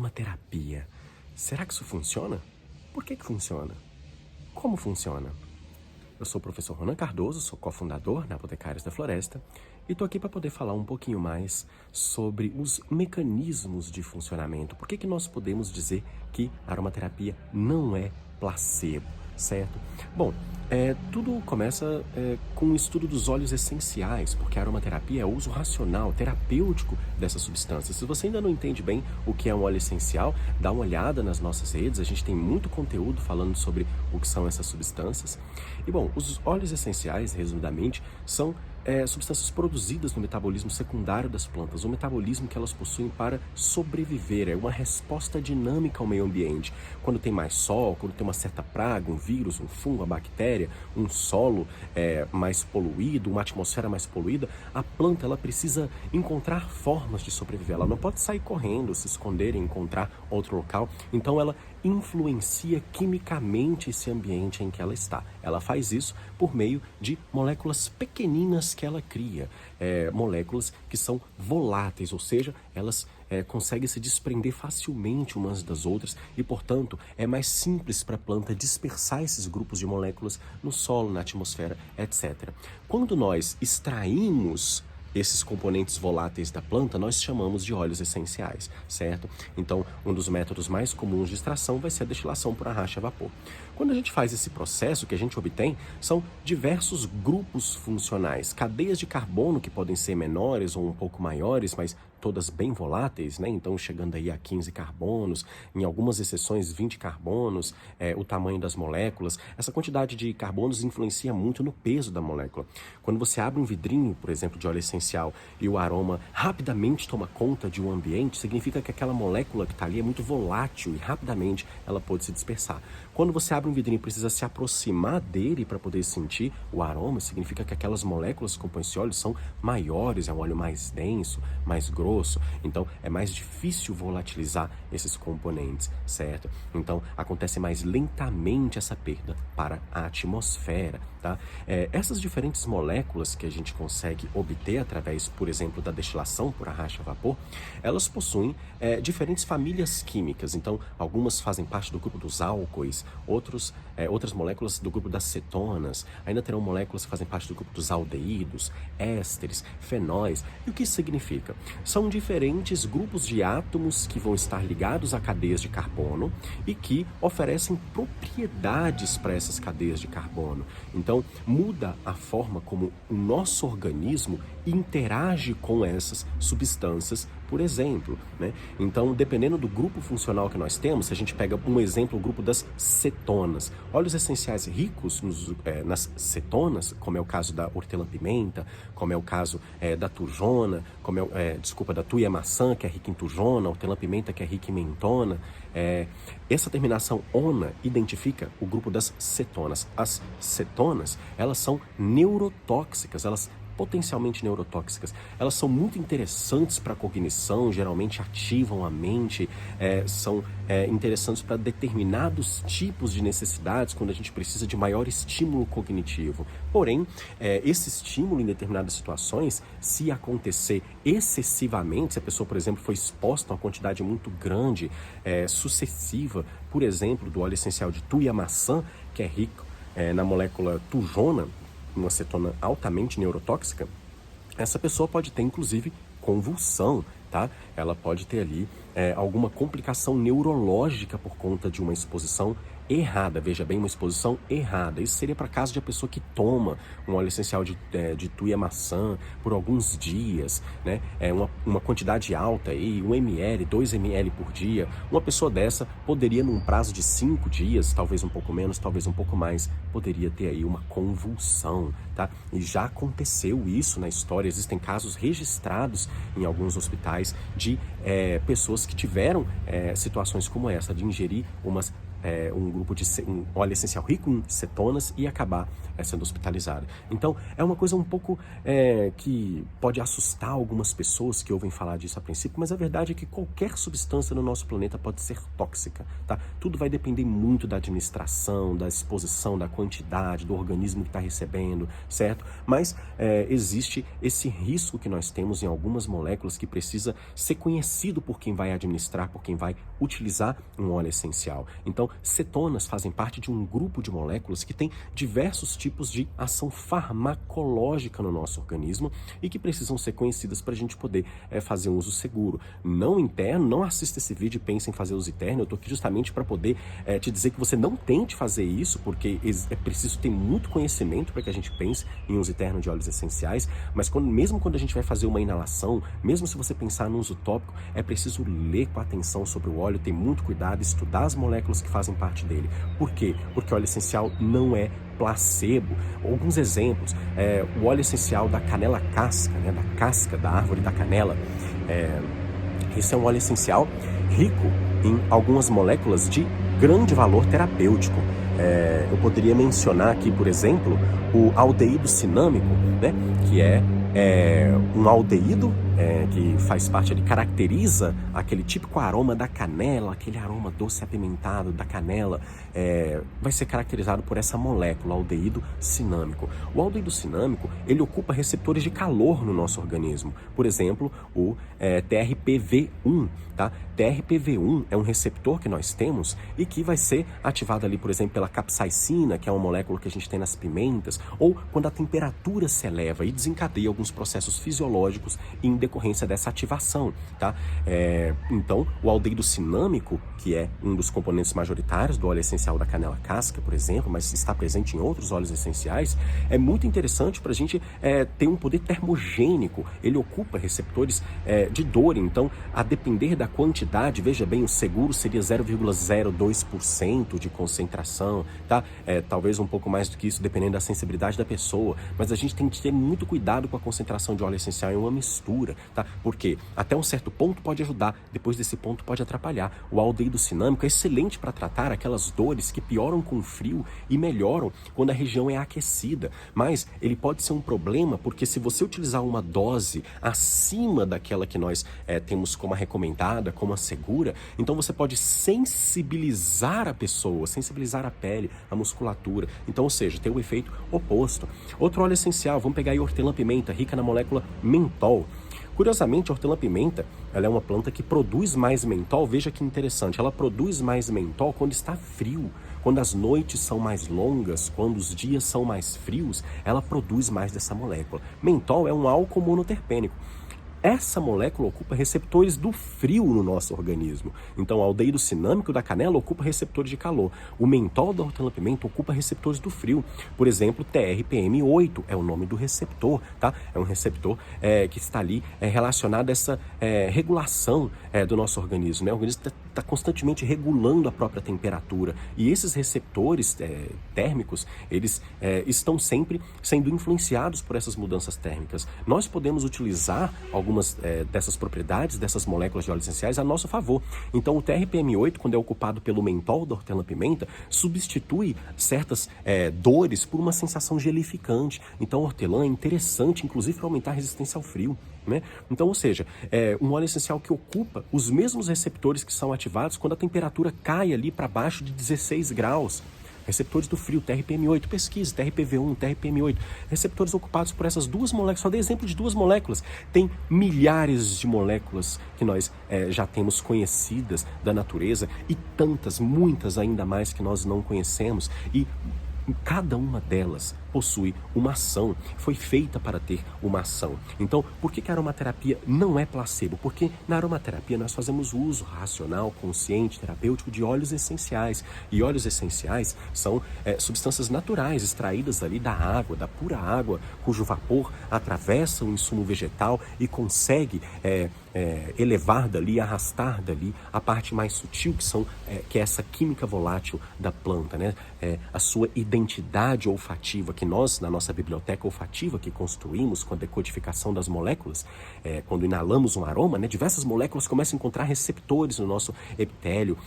Aromaterapia. Será que isso funciona? Por que funciona? Como funciona? Eu sou o professor Ronan Cardoso, sou cofundador na Boticários da Floresta e estou aqui para poder falar um pouquinho mais sobre os mecanismos de funcionamento. Por que nós podemos dizer que a aromaterapia não é placebo, certo? Bom, tudo começa com o estudo dos óleos essenciais, porque a aromaterapia é o uso racional, terapêutico dessas substâncias. Se você ainda não entende bem o que é um óleo essencial, dá uma olhada nas nossas redes, a gente tem muito conteúdo falando sobre o que são essas substâncias. E bom, os óleos essenciais, resumidamente, são substâncias produzidas no metabolismo secundário das plantas, o metabolismo que elas possuem para sobreviver, é uma resposta dinâmica ao meio ambiente. Quando tem mais sol, quando tem uma certa praga, um vírus, um fungo, uma bactéria, um solo mais poluído, uma atmosfera mais poluída, a planta ela precisa encontrar formas de sobreviver, ela não pode sair correndo, se esconder e encontrar outro local, então ela influencia quimicamente esse ambiente em que ela está. Ela faz isso por meio de moléculas pequeninas que ela cria, moléculas que são voláteis, ou seja, elas conseguem se desprender facilmente umas das outras e, portanto, é mais simples para a planta dispersar esses grupos de moléculas no solo, na atmosfera, etc. Quando nós extraímos esses componentes voláteis da planta, nós chamamos de óleos essenciais, certo? Então, um dos métodos mais comuns de extração vai ser a destilação por arraste a vapor. Quando a gente faz esse processo, o que a gente obtém são diversos grupos funcionais, cadeias de carbono que podem ser menores ou um pouco maiores, mas todas bem voláteis, né? Então chegando aí a 15 carbonos, em algumas exceções 20 carbonos, o tamanho das moléculas. Essa quantidade de carbonos influencia muito no peso da molécula. Quando você abre um vidrinho, por exemplo, de óleo essencial e o aroma rapidamente toma conta de um ambiente, significa que aquela molécula que está ali é muito volátil e rapidamente ela pode se dispersar. Quando você abre um vidrinho e precisa se aproximar dele para poder sentir o aroma, significa que aquelas moléculas que compõem esse óleo são maiores, é um óleo mais denso, mais grosso, então é mais difícil volatilizar esses componentes, certo? Então acontece mais lentamente essa perda para a atmosfera, tá? Essas diferentes moléculas que a gente consegue obter através, por exemplo, da destilação por arraste a vapor, elas possuem diferentes famílias químicas, então algumas fazem parte do grupo dos álcoois, outras moléculas do grupo das cetonas, ainda terão moléculas que fazem parte do grupo dos aldeídos, ésteres, fenóis. E o que isso significa? São diferentes grupos de átomos que vão estar ligados a cadeias de carbono e que oferecem propriedades para essas cadeias de carbono. Então, muda a forma como o nosso organismo interage com essas substâncias, por exemplo, né? Então, dependendo do grupo funcional que nós temos, se a gente pega um exemplo, o grupo das cetonas, óleos essenciais ricos nas cetonas, como é o caso da hortelã-pimenta, como é o caso da tujona, da tuia-maçã, que é rica em tujona, hortelã-pimenta, que é rica em mentona. Essa terminação ona identifica o grupo das cetonas. As cetonas, elas são neurotóxicas, elas potencialmente neurotóxicas. Elas são muito interessantes para a cognição, geralmente ativam a mente, são interessantes para determinados tipos de necessidades, quando a gente precisa de maior estímulo cognitivo. Porém, esse estímulo em determinadas situações, se acontecer excessivamente, se a pessoa, por exemplo, foi exposta a uma quantidade muito grande, sucessiva, por exemplo, do óleo essencial de tuia-maçã, que é rico na molécula tujona, uma cetona altamente neurotóxica, essa pessoa pode ter, inclusive, convulsão, tá? Ela pode ter ali alguma complicação neurológica por conta de uma exposição errada, veja bem, uma exposição errada. Isso seria para caso de a pessoa que toma um óleo essencial de tuia-maçã por alguns dias, né? Uma quantidade alta aí, 1 ml, 2 ml por dia. Uma pessoa dessa poderia, num prazo de 5 dias, talvez um pouco menos, talvez um pouco mais, poderia ter aí uma convulsão, tá? E já aconteceu isso na história, existem casos registrados em alguns hospitais de pessoas que tiveram situações como essa, de ingerir umas um grupo de um óleo essencial rico em cetonas e acabar sendo hospitalizada. Então, é uma coisa um pouco que pode assustar algumas pessoas que ouvem falar disso a princípio, mas a verdade é que qualquer substância no nosso planeta pode ser tóxica, tá? Tudo vai depender muito da administração, da exposição, da quantidade, do organismo que está recebendo, certo? Mas existe esse risco que nós temos em algumas moléculas que precisa ser conhecido por quem vai administrar, por quem vai utilizar um óleo essencial. Então, cetonas fazem parte de um grupo de moléculas que tem diversos tipos de ação farmacológica no nosso organismo e que precisam ser conhecidas para a gente poder fazer um uso seguro. Não interno, não assista esse vídeo e pense em fazer uso interno. Eu estou aqui justamente para poder te dizer que você não tente fazer isso, porque é preciso ter muito conhecimento para que a gente pense em uso interno de óleos essenciais, mas mesmo quando a gente vai fazer uma inalação, mesmo se você pensar no uso tópico, é preciso ler com atenção sobre o óleo, ter muito cuidado, estudar as moléculas que fazem parte dele. Por quê? Porque o óleo essencial não é placebo. Alguns exemplos, o óleo essencial da canela casca, né, da casca da árvore da canela, esse é um óleo essencial rico em algumas moléculas de grande valor terapêutico. Eu poderia mencionar aqui, por exemplo, o aldeído cinâmico, né, que é um aldeído que faz parte, ele caracteriza aquele típico aroma da canela, aquele aroma doce apimentado da canela, vai ser caracterizado por essa molécula, aldeído cinâmico. O aldeído cinâmico, ele ocupa receptores de calor no nosso organismo. Por exemplo, o TRPV1, tá? TRPV1 é um receptor que nós temos e que vai ser ativado ali, por exemplo, pela capsaicina, que é uma molécula que a gente tem nas pimentas, ou quando a temperatura se eleva e desencadeia alguns processos fisiológicos em decorrência dessa ativação, tá? Então, o aldeído cinâmico, que é um dos componentes majoritários do óleo essencial da canela casca, por exemplo, mas está presente em outros óleos essenciais, é muito interessante para a gente ter um poder termogênico. Ele ocupa receptores de dor, então, a depender da quantidade, veja bem, o seguro seria 0,02% de concentração, tá? Talvez um pouco mais do que isso, dependendo da sensibilidade da pessoa, mas a gente tem que ter muito cuidado com a concentração de óleo essencial em uma mistura, tá? Porque até um certo ponto pode ajudar, depois desse ponto pode atrapalhar. O aldeído cinâmico é excelente para tratar aquelas dores que pioram com o frio e melhoram quando a região é aquecida, mas ele pode ser um problema porque se você utilizar uma dose acima daquela que nós temos como a recomendada, como a segura, então você pode sensibilizar a pessoa, sensibilizar a pele, a musculatura, então, ou seja, ter o efeito oposto. Outro óleo essencial, vamos pegar aí hortelã-pimenta, rica na molécula mentol. Curiosamente, a hortelã-pimenta, ela é uma planta que produz mais mentol. Veja que interessante, ela produz mais mentol quando está frio, quando as noites são mais longas, quando os dias são mais frios, ela produz mais dessa molécula. Mentol é um álcool monoterpênico. Essa molécula ocupa receptores do frio no nosso organismo. Então, o aldeído cinâmico da canela ocupa receptores de calor. O mentol da hortelã-pimenta ocupa receptores do frio. Por exemplo, TRPM8 é o nome do receptor, tá? É um receptor que está ali relacionado a essa regulação do nosso organismo, né? O organismo está constantemente regulando a própria temperatura. E esses receptores térmicos, eles estão sempre sendo influenciados por essas mudanças térmicas. Nós podemos utilizar algumas dessas propriedades, dessas moléculas de óleos essenciais a nosso favor. Então, o TRPM8, quando é ocupado pelo mentol da hortelã-pimenta, substitui certas dores por uma sensação gelificante. Então, a hortelã é interessante, inclusive, para aumentar a resistência ao frio, né? Então, ou seja, um óleo essencial que ocupa os mesmos receptores que são ativados quando a temperatura cai ali para baixo de 16 graus. Receptores do frio, TRPM8, pesquise, TRPV1, TRPM8, receptores ocupados por essas duas moléculas, só dei exemplo de duas moléculas, tem milhares de moléculas que nós já temos conhecidas da natureza e tantas, muitas ainda mais que nós não conhecemos e cada uma delas possui uma ação, foi feita para ter uma ação. Então, por que a aromaterapia não é placebo? Porque na aromaterapia nós fazemos uso racional, consciente, terapêutico de óleos essenciais. E óleos essenciais são substâncias naturais, extraídas ali da água, da pura água, cujo vapor atravessa o insumo vegetal e consegue elevar dali, arrastar dali a parte mais sutil, que é essa química volátil da planta, né? A sua identidade olfativa, que nós, na nossa biblioteca olfativa que construímos com a decodificação das moléculas, quando inalamos um aroma, né, diversas moléculas começam a encontrar receptores no nosso epitélio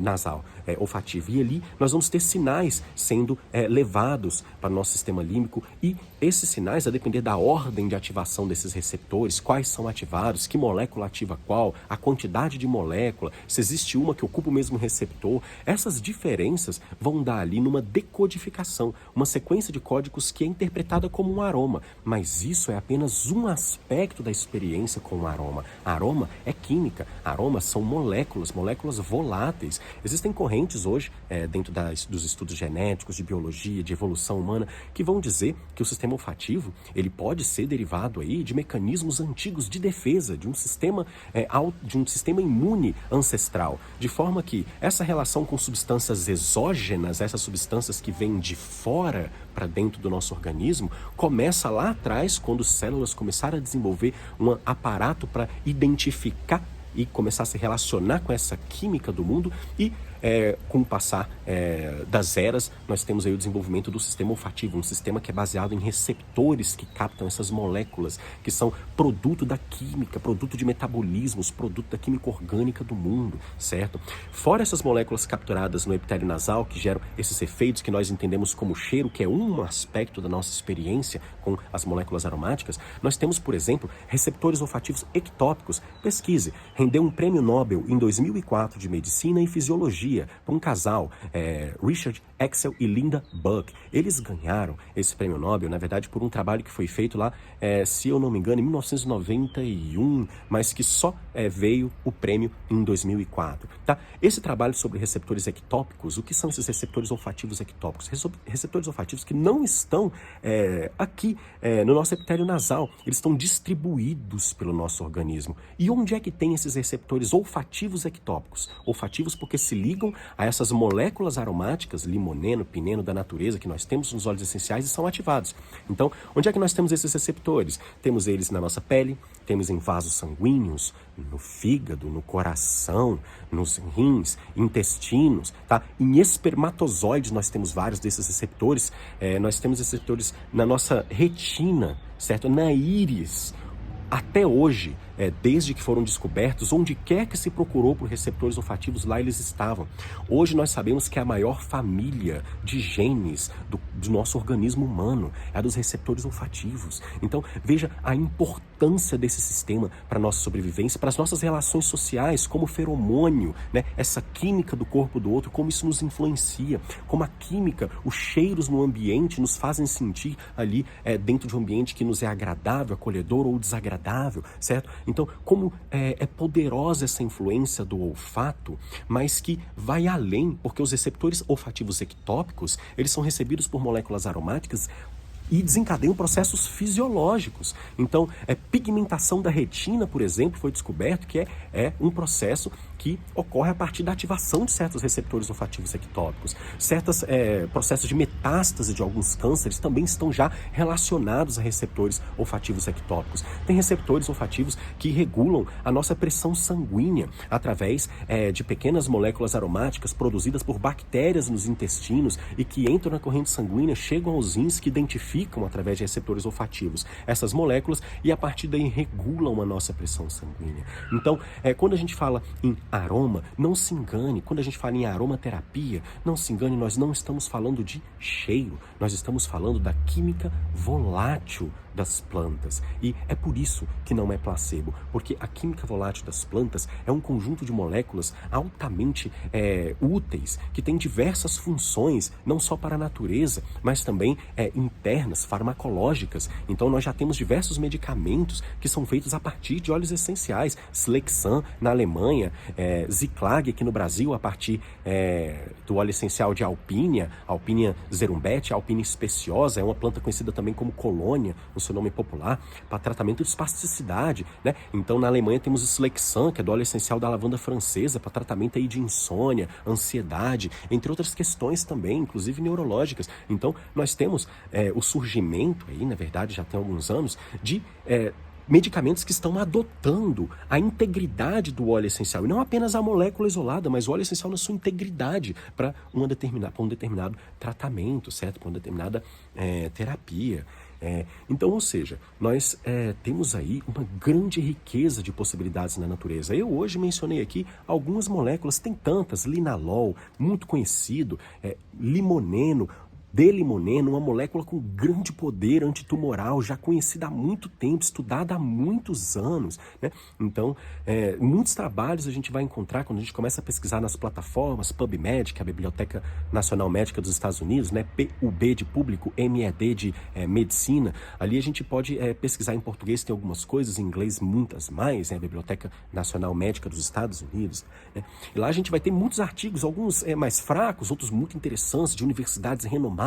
nasal olfativo. E ali nós vamos ter sinais sendo levados para o nosso sistema límbico, e esses sinais, a depender da ordem de ativação desses receptores, quais são ativados, que molécula ativa qual, a quantidade de molécula, se existe uma que ocupa o mesmo receptor, essas diferenças vão dar ali numa decodificação, uma sequência de códigos que é interpretada como um aroma, mas isso é apenas um aspecto da experiência com o aroma. Aroma é química, aromas são moléculas voláteis. Existem correntes hoje, dentro dos estudos genéticos, de biologia, de evolução humana, que vão dizer que o sistema olfativo, ele pode ser derivado aí de mecanismos antigos de defesa, de um sistema imune ancestral, de forma que essa relação com substâncias exógenas, essas substâncias que vêm de fora para dentro do nosso organismo, começa lá atrás, quando células começaram a desenvolver um aparato para identificar e começar a se relacionar com essa química do mundo, e com o passar das eras, nós temos aí o desenvolvimento do sistema olfativo, um sistema que é baseado em receptores que captam essas moléculas, que são produto da química, produto de metabolismos, produto da química orgânica do mundo, certo? Fora essas moléculas capturadas no epitélio nasal, que geram esses efeitos que nós entendemos como cheiro, que é um aspecto da nossa experiência com as moléculas aromáticas, nós temos, por exemplo, receptores olfativos ectópicos. Pesquise, rendeu um prêmio Nobel em 2004 de Medicina e Fisiologia para um casal, Richard Axel e Linda Buck. Eles ganharam esse prêmio Nobel, na verdade, por um trabalho que foi feito lá, se eu não me engano, em 1991, mas que só veio o prêmio em 2004. Tá? Esse trabalho sobre receptores ectópicos, o que são esses receptores olfativos ectópicos? Receptores olfativos que não estão aqui no nosso epitélio nasal, eles estão distribuídos pelo nosso organismo. E onde é que tem esses receptores olfativos ectópicos? Olfativos porque se ligam a essas moléculas aromáticas, limoneno, pineno da natureza, que nós temos nos óleos essenciais e são ativados. Então, onde é que nós temos esses receptores? Temos eles na nossa pele, temos em vasos sanguíneos, no fígado, no coração, nos rins, intestinos, tá? Em espermatozoides nós temos vários desses receptores, nós temos receptores na nossa retina, certo? Na íris. Até hoje, desde que foram descobertos, onde quer que se procurou por receptores olfativos, lá eles estavam. Hoje nós sabemos que a maior família de genes do nosso organismo humano é a dos receptores olfativos. Então, veja a importância desse sistema para a nossa sobrevivência, para as nossas relações sociais, como feromônio, né? Essa química do corpo do outro, como isso nos influencia, como a química, os cheiros no ambiente nos fazem sentir ali dentro de um ambiente que nos é agradável, acolhedor ou desagradável, certo? Então, como é poderosa essa influência do olfato, mas que vai além, porque os receptores olfativos ectópicos, eles são recebidos por moléculas aromáticas e desencadeiam processos fisiológicos. Então, pigmentação da retina, por exemplo, foi descoberto que é um processo que ocorre a partir da ativação de certos receptores olfativos ectópicos. Certos processos de metástase de alguns cânceres também estão já relacionados a receptores olfativos ectópicos. Tem receptores olfativos que regulam a nossa pressão sanguínea através de pequenas moléculas aromáticas produzidas por bactérias nos intestinos e que entram na corrente sanguínea, chegam aos rins, que identificam através de receptores olfativos essas moléculas e a partir daí regulam a nossa pressão sanguínea. Então, quando a gente fala em aroma, não se engane. Quando a gente fala em aromaterapia, não se engane, nós não estamos falando de cheiro, nós estamos falando da química volátil das plantas. E é por isso que não é placebo, porque a química volátil das plantas é um conjunto de moléculas altamente úteis, que tem diversas funções, não só para a natureza, mas também internas, farmacológicas. Então nós já temos diversos medicamentos que são feitos a partir de óleos essenciais. Slexan na Alemanha, Ziclag aqui no Brasil, a partir do óleo essencial de Alpínia zerumbete, Alpínia speciosa, é uma planta conhecida também como colônia, no seu nome popular, para tratamento de espasticidade, né? Então na Alemanha temos o Slexan, que é do óleo essencial da lavanda francesa, para tratamento aí de insônia, ansiedade, entre outras questões também, inclusive neurológicas. Então nós temos o surgimento aí, na verdade já tem alguns anos, de medicamentos que estão adotando a integridade do óleo essencial, e não apenas a molécula isolada, mas o óleo essencial na sua integridade para um determinado tratamento, certo? Para uma determinada terapia. Então, ou seja, nós temos aí uma grande riqueza de possibilidades na natureza. Eu hoje mencionei aqui algumas moléculas, tem tantas, linalol, muito conhecido, limoneno, D-limoneno, uma molécula com grande poder antitumoral, já conhecida há muito tempo, estudada há muitos anos, né? Então, muitos trabalhos a gente vai encontrar quando a gente começa a pesquisar nas plataformas, PubMed, que é a Biblioteca Nacional Médica dos Estados Unidos, né? PUB de público, MED de medicina. Ali a gente pode pesquisar em português, tem algumas coisas, em inglês muitas mais, né? A Biblioteca Nacional Médica dos Estados Unidos, né? E lá a gente vai ter muitos artigos, alguns mais fracos, outros muito interessantes, de universidades renomadas.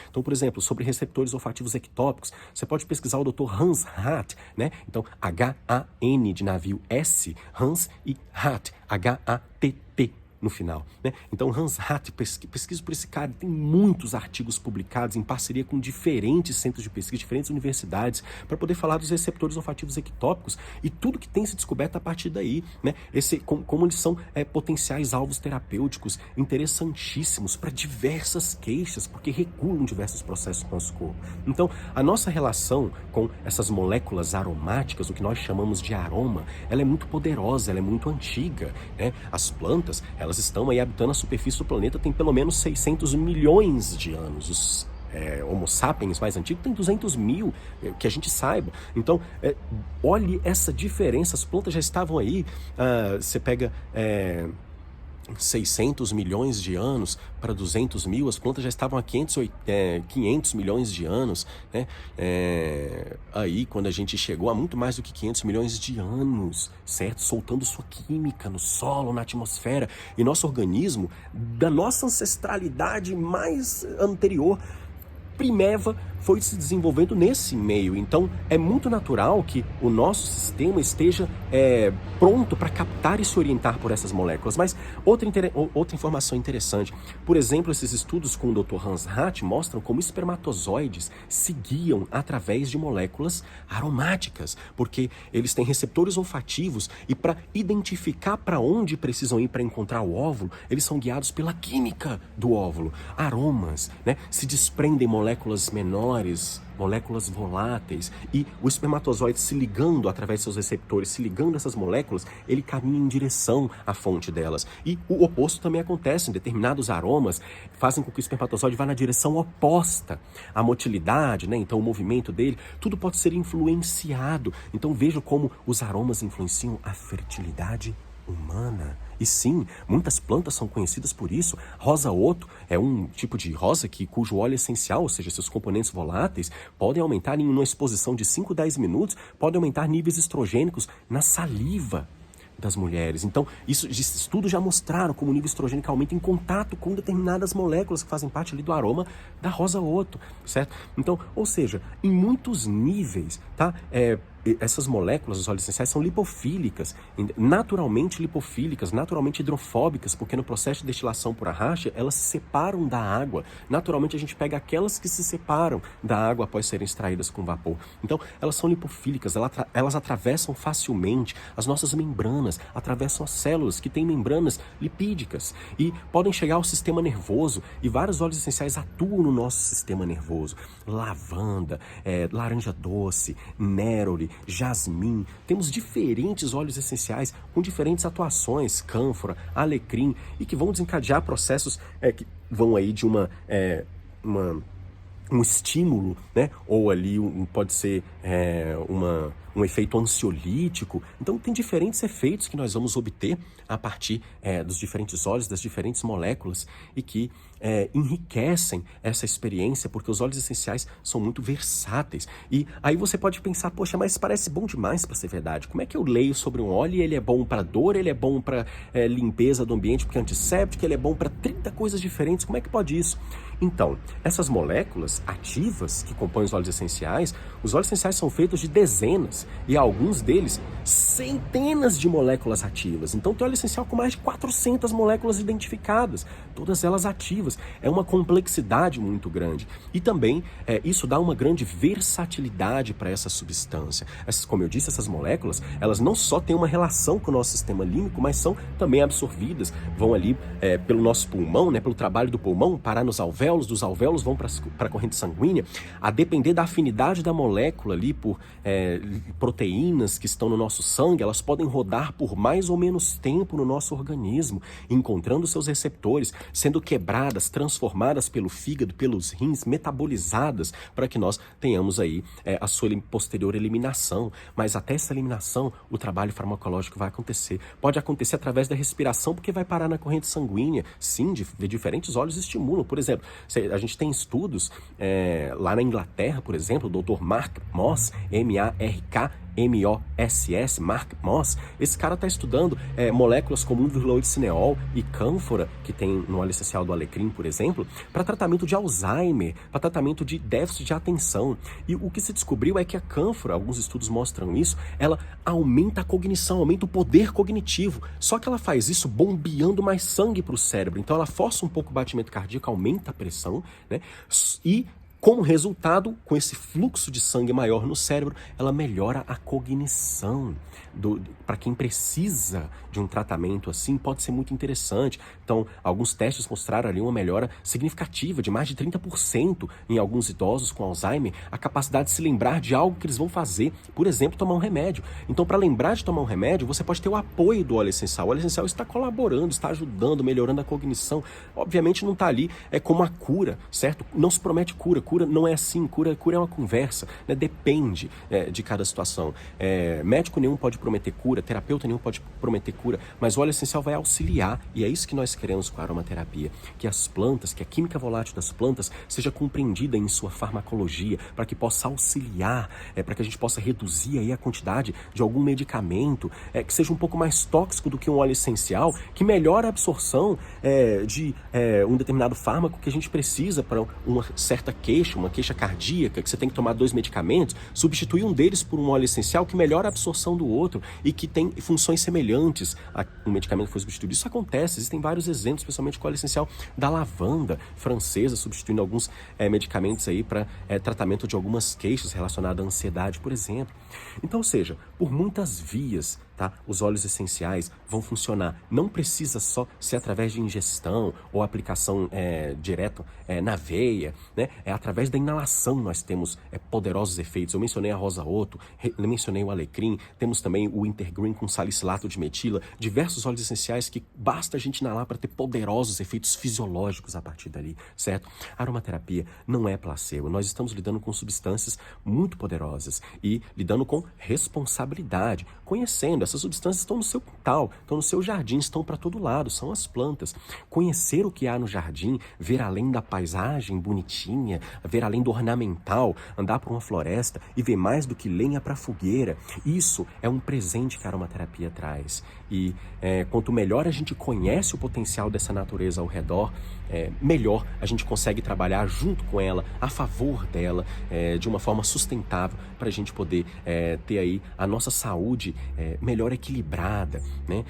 Então, por exemplo, sobre receptores olfativos ectópicos, você pode pesquisar o Dr. Hans Hatt, né? Então, H-A-N de navio S, Hans, e Hatt, H-A-T-T no final, né? Então, Hans Hatt, pesquisa por esse cara, tem muitos artigos publicados em parceria com diferentes centros de pesquisa, diferentes universidades, para poder falar dos receptores olfativos ectópicos e tudo que tem se descoberto a partir daí, né? Como eles são potenciais alvos terapêuticos interessantíssimos para diversas queixas, porque regulam diversos processos do nosso corpo. Então, a nossa relação com essas moléculas aromáticas, o que nós chamamos de aroma, ela é muito poderosa, ela é muito antiga, né? As plantas, elas estão aí habitando a superfície do planeta tem pelo menos 600 milhões de anos. Os Homo sapiens mais antigo tem 200 mil, que a gente saiba. Então, olhe essa diferença, as plantas já estavam aí, você pega 600 milhões de anos para 200 mil, as plantas já estavam há 500 milhões de anos, né? Aí, quando a gente chegou a muito mais do que 500 milhões de anos, certo? Soltando sua química no solo, na atmosfera, e nosso organismo, da nossa ancestralidade mais anterior, primeva, foi se desenvolvendo nesse meio. Então, é muito natural que o nosso sistema esteja pronto para captar e se orientar por essas moléculas. Mas outra informação interessante, por exemplo, esses estudos com o Dr. Hans Hatt mostram como espermatozoides se guiam através de moléculas aromáticas, porque eles têm receptores olfativos e para identificar para onde precisam ir para encontrar o óvulo, eles são guiados pela química do óvulo. Aromas, né? Se desprendem moléculas menores, moléculas voláteis, e o espermatozoide se ligando através de seus receptores, se ligando a essas moléculas, ele caminha em direção à fonte delas. E o oposto também acontece, determinados aromas fazem com que o espermatozoide vá na direção oposta. A motilidade, né? Então o movimento dele, tudo pode ser influenciado. Então veja como os aromas influenciam a fertilidade humana. E sim, muitas plantas são conhecidas por isso. Rosa otto é um tipo de rosa cujo óleo essencial, ou seja, seus componentes voláteis, podem aumentar em uma exposição de 5 a 10 minutos, podem aumentar níveis estrogênicos na saliva das mulheres. Então, estudos já mostraram como o nível estrogênico aumenta em contato com determinadas moléculas que fazem parte ali do aroma da rosa otto, certo? Então, ou seja, em muitos níveis, tá? Essas moléculas, os óleos essenciais, são lipofílicas, naturalmente hidrofóbicas, porque no processo de destilação por arraste, elas se separam da água. Naturalmente, a gente pega aquelas que se separam da água após serem extraídas com vapor. Então, elas são lipofílicas, elas atravessam facilmente as nossas membranas, atravessam as células que têm membranas lipídicas e podem chegar ao sistema nervoso, e vários óleos essenciais atuam no nosso sistema nervoso. Lavanda, laranja doce, néroli, jasmim, temos diferentes óleos essenciais com diferentes atuações, cânfora, alecrim, e que vão desencadear processos que vão aí de um estímulo, né? Ou ali pode ser um efeito ansiolítico. Então tem diferentes efeitos que nós vamos obter a partir dos diferentes óleos, das diferentes moléculas, e que enriquecem essa experiência, porque os óleos essenciais são muito versáteis. E aí você pode pensar, poxa, mas parece bom demais para ser verdade. Como é que eu leio sobre um óleo e ele é bom para dor, ele é bom para limpeza do ambiente, porque é antisséptico, ele é bom para 30 coisas diferentes, como é que pode isso? Então, essas moléculas ativas que compõem os óleos essenciais são feitos de dezenas, ativas. E alguns deles, centenas de moléculas ativas. Então tem óleo essencial com mais de 400 moléculas identificadas, todas elas ativas. É uma complexidade muito grande. E também isso dá uma grande versatilidade para essa substância. Como eu disse, essas moléculas, elas não só têm uma relação com o nosso sistema límbico, mas são também absorvidas, vão ali pelo nosso pulmão, né, pelo trabalho do pulmão, parar nos alvéolos, dos alvéolos vão para a corrente sanguínea, a depender da afinidade da molécula ali por proteínas que estão no nosso sangue, elas podem rodar por mais ou menos tempo no nosso organismo, encontrando seus receptores, sendo quebradas, transformadas pelo fígado, pelos rins, metabolizadas, para que nós tenhamos aí a sua posterior eliminação. Mas até essa eliminação, o trabalho farmacológico vai acontecer. Pode acontecer através da respiração, porque vai parar na corrente sanguínea. Sim, de diferentes óleos estimulam. Por exemplo, a gente tem estudos lá na Inglaterra, por exemplo, o Dr. Mark Moss, M-A-R-K-M-O-S-S, Mark Moss, esse cara está estudando moléculas como 1,8-cineol e cânfora, que tem no óleo essencial do alecrim, por exemplo, para tratamento de Alzheimer, para tratamento de déficit de atenção. E o que se descobriu é que a cânfora, alguns estudos mostram isso, ela aumenta a cognição, aumenta o poder cognitivo, só que ela faz isso bombeando mais sangue para o cérebro, então ela força um pouco o batimento cardíaco, aumenta a pressão, né? E como resultado, com esse fluxo de sangue maior no cérebro, ela melhora a cognição. Para quem precisa de um tratamento assim, pode ser muito interessante. Então, alguns testes mostraram ali uma melhora significativa de mais de 30% em alguns idosos com Alzheimer, a capacidade de se lembrar de algo que eles vão fazer, por exemplo, tomar um remédio. Então, para lembrar de tomar um remédio, você pode ter o apoio do óleo essencial. O óleo essencial está colaborando, está ajudando, melhorando a cognição. Obviamente não está ali como a cura, certo? Não se promete cura. Cura não é assim, cura é uma conversa, né? Depende de cada situação. Médico nenhum pode prometer cura, terapeuta nenhum pode prometer cura, mas o óleo essencial vai auxiliar, e é isso que nós queremos com a aromaterapia, que as plantas, que a química volátil das plantas seja compreendida em sua farmacologia, para que possa auxiliar, para que a gente possa reduzir aí a quantidade de algum medicamento que seja um pouco mais tóxico do que um óleo essencial, que melhora a absorção de um determinado fármaco que a gente precisa para uma certa queixa, uma queixa cardíaca, que você tem que tomar 2 medicamentos, substituir um deles por um óleo essencial que melhora a absorção do outro e que tem funções semelhantes a um medicamento que foi substituído. Isso acontece, existem vários exemplos, especialmente com o óleo essencial da lavanda francesa, substituindo alguns medicamentos aí para tratamento de algumas queixas relacionadas à ansiedade, por exemplo. Então, ou seja, por muitas vias, tá? Os óleos essenciais vão funcionar. Não precisa só ser através de ingestão ou aplicação direto na veia, né? Através da inalação nós temos poderosos efeitos. Eu mencionei a rosa oto, mencionei o alecrim, temos também o intergreen com salicilato de metila, diversos óleos essenciais que basta a gente inalar para ter poderosos efeitos fisiológicos a partir dali, certo? A aromaterapia não é placebo. Nós estamos lidando com substâncias muito poderosas e lidando com responsabilidade, conhecendo. Essas substâncias estão no seu quintal, estão no seu jardim, estão para todo lado, são as plantas. Conhecer o que há no jardim, ver além da paisagem bonitinha, ver além do ornamental, andar por uma floresta e ver mais do que lenha para fogueira, isso é um presente que a aromaterapia traz. E quanto melhor a gente conhece o potencial dessa natureza ao redor, melhor a gente consegue trabalhar junto com ela, a favor dela, de uma forma sustentável, para a gente poder ter aí a nossa saúde melhor equilibrada, né?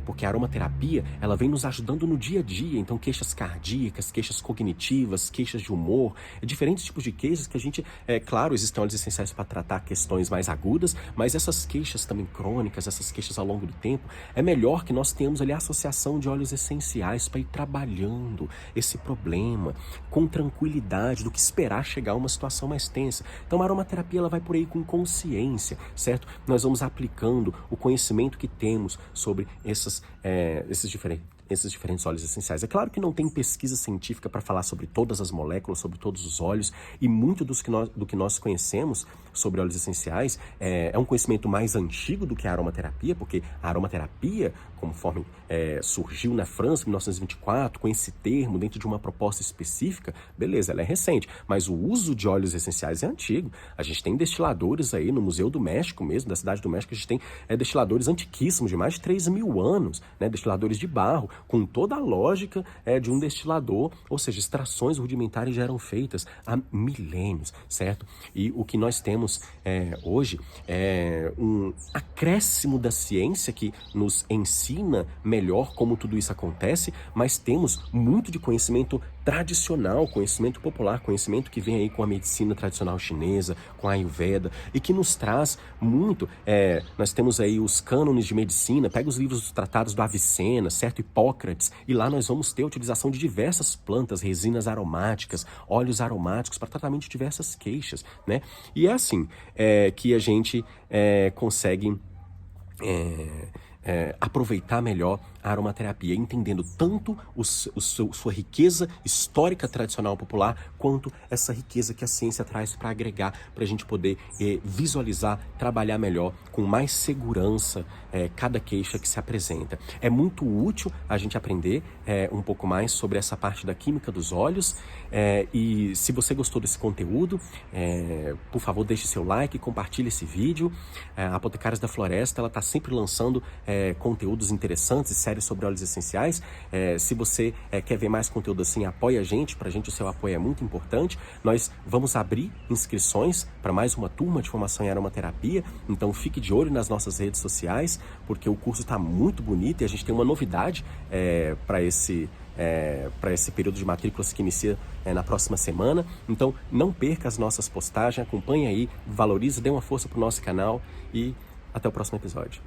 Porque a aromaterapia, ela vem nos ajudando no dia a dia, então queixas cardíacas, queixas cognitivas, queixas de humor, diferentes tipos de queixas que a gente, claro, existem óleos essenciais para tratar questões mais agudas, mas essas queixas também crônicas, essas queixas ao longo do tempo, é melhor que nós tenhamos ali a associação de óleos essenciais para ir trabalhando esse problema com tranquilidade, do que esperar chegar a uma situação mais tensa. Então a aromaterapia, ela vai por aí com consciência, certo? Nós vamos aplicando o conhecimento que temos sobre esses diferentes óleos essenciais. É claro que não tem pesquisa científica para falar sobre todas as moléculas, sobre todos os óleos, e muito do que nós conhecemos sobre óleos essenciais é um conhecimento mais antigo do que a aromaterapia, porque a aromaterapia, conforme surgiu na França em 1924, com esse termo dentro de uma proposta específica, beleza, ela é recente, mas o uso de óleos essenciais é antigo. A gente tem destiladores aí no Museu do México mesmo, da Cidade do México, a gente tem destiladores antiquíssimos, de mais de 3.000 anos, né, destiladores de barro, com toda a lógica de um destilador, ou seja, extrações rudimentares já eram feitas há milênios, certo? E o que nós temos hoje é um acréscimo da ciência que nos ensina melhor como tudo isso acontece, mas temos muito de conhecimento tradicional, conhecimento popular, conhecimento que vem aí com a medicina tradicional chinesa, com a Ayurveda, e que nos traz muito, nós temos aí os cânones de medicina, pega os livros dos tratados do Avicena, certo? Hipócrates, e lá nós vamos ter a utilização de diversas plantas, resinas aromáticas, óleos aromáticos para tratamento de diversas queixas, né? E é assim que a gente consegue aproveitar melhor a aromaterapia, entendendo tanto sua riqueza histórica tradicional popular, quanto essa riqueza que a ciência traz para agregar, para a gente poder visualizar, trabalhar melhor, com mais segurança, cada queixa que se apresenta. É muito útil a gente aprender um pouco mais sobre essa parte da química dos óleos, e se você gostou desse conteúdo, por favor, deixe seu like, compartilhe esse vídeo. A Apotecários da Floresta, ela está sempre lançando conteúdos interessantes e séries sobre óleos essenciais. Se você quer ver mais conteúdo assim, apoie a gente. Pra gente o seu apoio é muito importante. Nós vamos abrir inscrições para mais uma turma de formação em aromaterapia, então fique de olho nas nossas redes sociais, porque o curso está muito bonito e a gente tem uma novidade para esse período de matrículas que inicia na próxima semana. Então não perca as nossas postagens, acompanhe aí, valorize, dê uma força pro nosso canal e até o próximo episódio.